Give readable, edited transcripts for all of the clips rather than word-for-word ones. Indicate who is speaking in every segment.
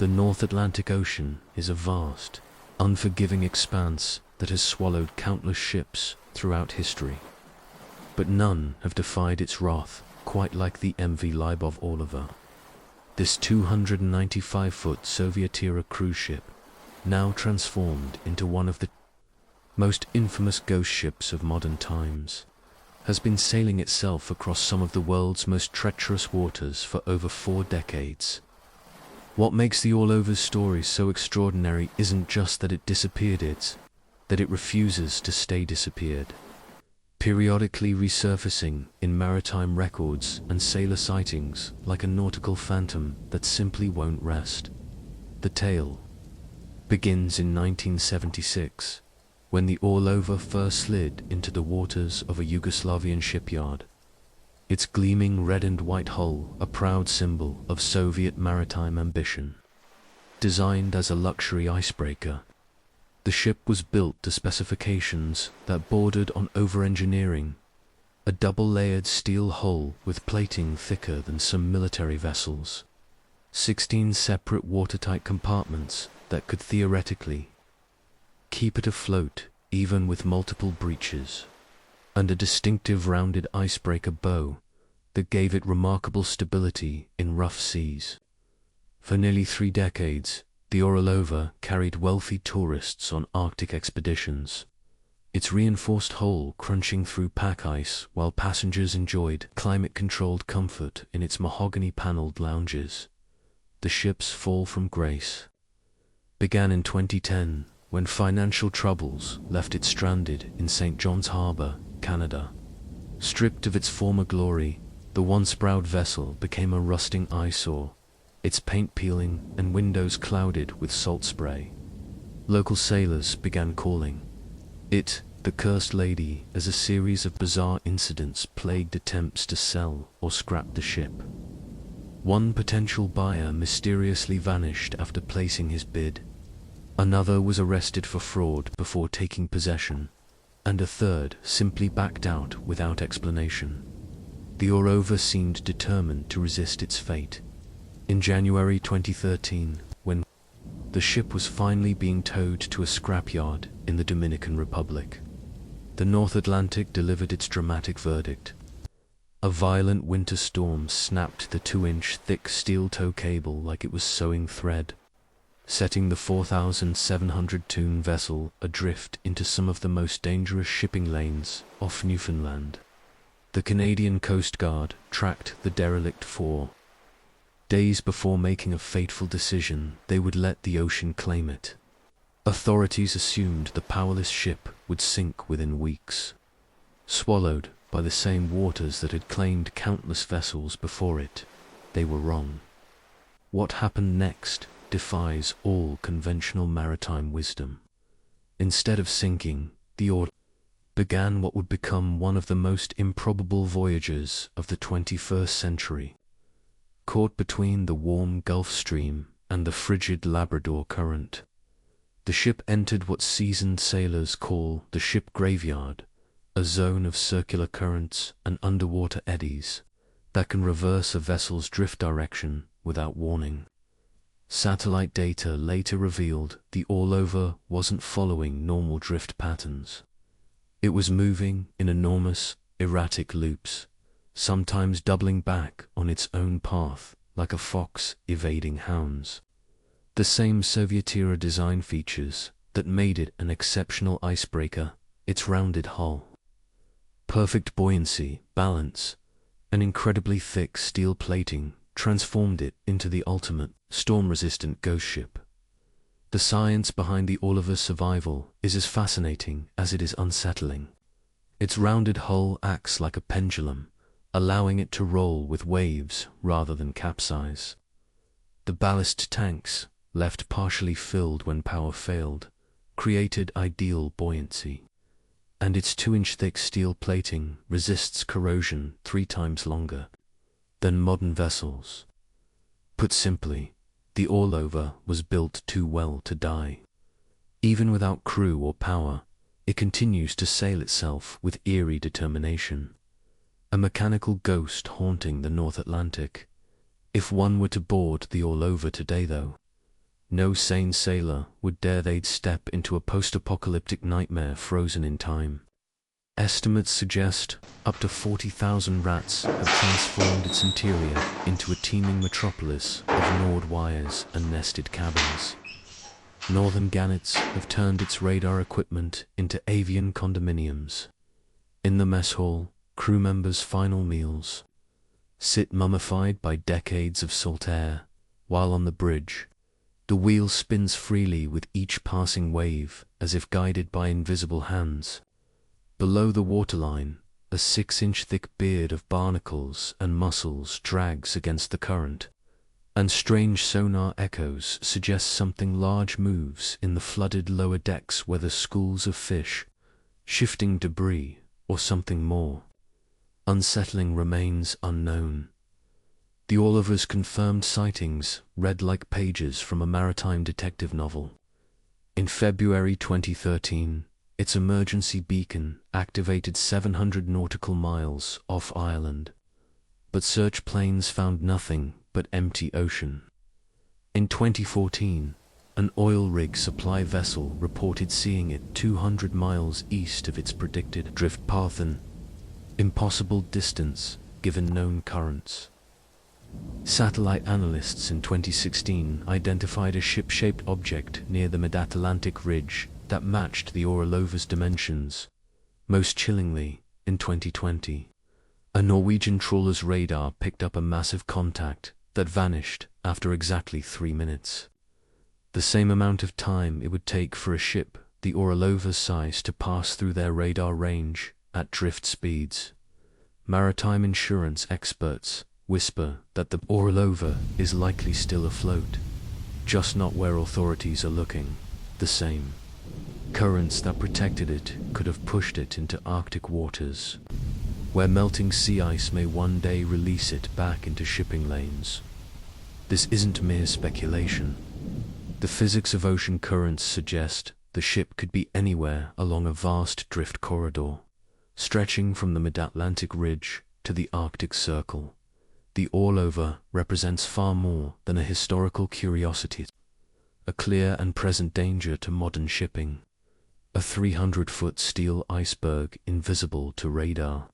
Speaker 1: The North Atlantic Ocean is a vast, unforgiving expanse that has swallowed countless ships throughout history. But none have defied its wrath quite like the MV Lyubov Orlova. This 295-foot Soviet-era cruise ship, now transformed into one of the most infamous ghost ships of modern times, has been sailing itself across some of the world's most treacherous waters for over 4 decades. What makes the Orlova's story so extraordinary isn't just that it disappeared, it's that it refuses to stay disappeared, periodically resurfacing in maritime records and sailor sightings like a nautical phantom that simply won't rest. The tale begins in 1976, when the Orlova first slid into the waters of a Yugoslavian shipyard. Its gleaming red and white hull a proud symbol of Soviet maritime ambition. Designed as a luxury icebreaker, the ship was built to specifications that bordered on over-engineering, a double-layered steel hull with plating thicker than some military vessels, 16 separate watertight compartments that could theoretically keep it afloat even with multiple breaches, and a distinctive rounded icebreaker bow that gave it remarkable stability in rough seas. For nearly 3 decades, the Orlova carried wealthy tourists on Arctic expeditions, its reinforced hull crunching through pack ice while passengers enjoyed climate-controlled comfort in its mahogany-paneled lounges. The ship's fall from grace began in 2010, when financial troubles left it stranded in St. John's Harbor, Canada. Stripped of its former glory, the once proud vessel became a rusting eyesore, its paint peeling and windows clouded with salt spray. Local sailors began calling it the Cursed Lady as a series of bizarre incidents plagued attempts to sell or scrap the ship. One potential buyer mysteriously vanished after placing his bid. Another was arrested for fraud before taking possession, and a third simply backed out without explanation. The Orlova seemed determined to resist its fate. In January 2013, when the ship was finally being towed to a scrapyard in the Dominican Republic, the North Atlantic delivered its dramatic verdict. A violent winter storm snapped the 2-inch thick steel tow cable like it was sewing thread, setting the 4,700-ton vessel adrift into some of the most dangerous shipping lanes off Newfoundland. The Canadian Coast Guard tracked the derelict 4 days before making a fateful decision they would let the ocean claim it. Authorities assumed the powerless ship would sink within weeks, swallowed by the same waters that had claimed countless vessels before it. They were wrong. What happened next defies all conventional maritime wisdom. Instead of sinking, the Orlova began what would become one of the most improbable voyages of the 21st century. Caught between the warm Gulf Stream and the frigid Labrador Current, the ship entered what seasoned sailors call the ship graveyard, a zone of circular currents and underwater eddies that can reverse a vessel's drift direction without warning. Satellite data later revealed the Orlova wasn't following normal drift patterns. It was moving in enormous, erratic loops, sometimes doubling back on its own path like a fox evading hounds. The same Soviet-era design features that made it an exceptional icebreaker, its rounded hull, perfect buoyancy, balance, and incredibly thick steel plating transformed it into the ultimate storm-resistant ghost ship. The science behind the Orlova's survival is as fascinating as it is unsettling. Its rounded hull acts like a pendulum, allowing it to roll with waves rather than capsize. The ballast tanks, left partially filled when power failed, created ideal buoyancy, and its 2-inch thick steel plating resists corrosion 3 times longer than modern vessels. Put simply, the Orlova was built too well to die. Even without crew or power, it continues to sail itself with eerie determination. A mechanical ghost haunting the North Atlantic. If one were to board the Orlova today though, No sane sailor would dare they'd step into a post-apocalyptic nightmare frozen in time. Estimates suggest up to 40,000 rats have transformed its interior into a teeming metropolis of gnawed wires and nested cabins. Northern gannets have turned its radar equipment into avian condominiums. In the mess hall, crew members' final meals sit mummified by decades of salt air, while on the bridge, the wheel spins freely with each passing wave as if guided by invisible hands. Below the waterline, a 6-inch thick beard of barnacles and mussels drags against the current, and strange sonar echoes suggest something large moves in the flooded lower decks, whether schools of fish, shifting debris, or something more unsettling remains unknown. The Orlova's confirmed sightings read like pages from a maritime detective novel. In February 2013, its emergency beacon activated 700 nautical miles off Ireland, but search planes found nothing but empty ocean. In 2014, an oil rig supply vessel reported seeing it 200 miles east of its predicted drift path, an impossible distance given known currents. Satellite analysts in 2016 identified a ship-shaped object near the mid-Atlantic ridge that matched the Orlova's dimensions. Most chillingly, in 2020, a Norwegian trawler's radar picked up a massive contact that vanished after exactly 3 minutes. The same amount of time it would take for a ship the Orlova's size to pass through their radar range at drift speeds. Maritime insurance experts whisper that the Orlova is likely still afloat, just not where authorities are looking. The same currents that protected it could have pushed it into Arctic waters, where melting sea ice may one day release it back into shipping lanes. This isn't mere speculation. The physics of ocean currents suggest the ship could be anywhere along a vast drift corridor, stretching from the mid-Atlantic ridge to the Arctic Circle. The Orlova represents far more than a historical curiosity, a clear and present danger to modern shipping, a 300-foot steel iceberg invisible to radar,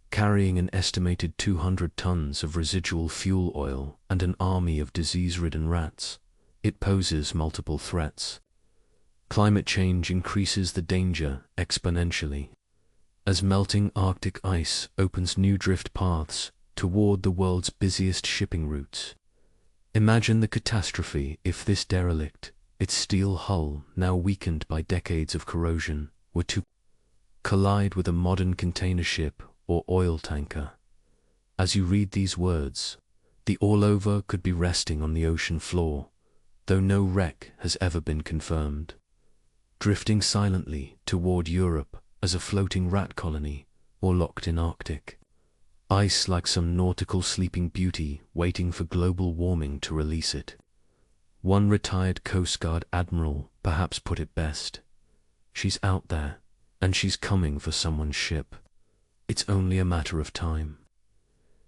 Speaker 1: carrying an estimated 200 tons of residual fuel oil and an army of disease-ridden rats. It poses multiple threats. Climate change increases the danger exponentially, as melting Arctic ice opens new drift paths toward the world's busiest shipping routes. Imagine the catastrophe if this derelict, its steel hull now weakened by decades of corrosion, were to collide with a modern container ship or oil tanker. As you read these words, the Orlova could be resting on the ocean floor, though no wreck has ever been confirmed, drifting silently toward Europe as a floating rat colony, or locked in Arctic ice like some nautical sleeping beauty waiting for global warming to release it. One retired Coast Guard admiral perhaps put it best: she's out there, and she's coming for someone's ship. It's only a matter of time.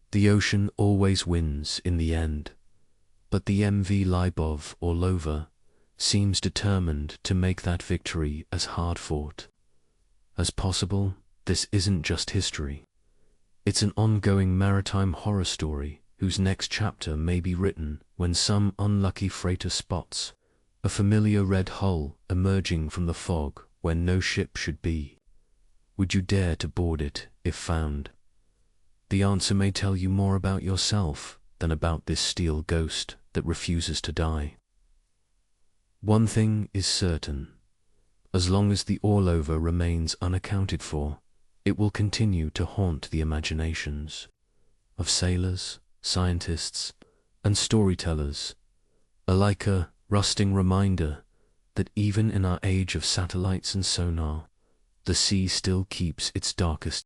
Speaker 1: The ocean always wins in the end, but the MV Lyubov Orlova seems determined to make that victory as hard-fought as possible. This isn't just history. It's an ongoing maritime horror story whose next chapter may be written when some unlucky freighter spots a familiar red hull emerging from the fog where no ship should be. Would you dare to board it if found? The answer may tell you more about yourself than about this steel ghost that refuses to die. One thing is certain: as long as the Orlova remains unaccounted for, it will continue to haunt the imaginations of sailors, scientists, and storytellers, like a rusting reminder that even in our age of satellites and sonar, the sea still keeps its darkest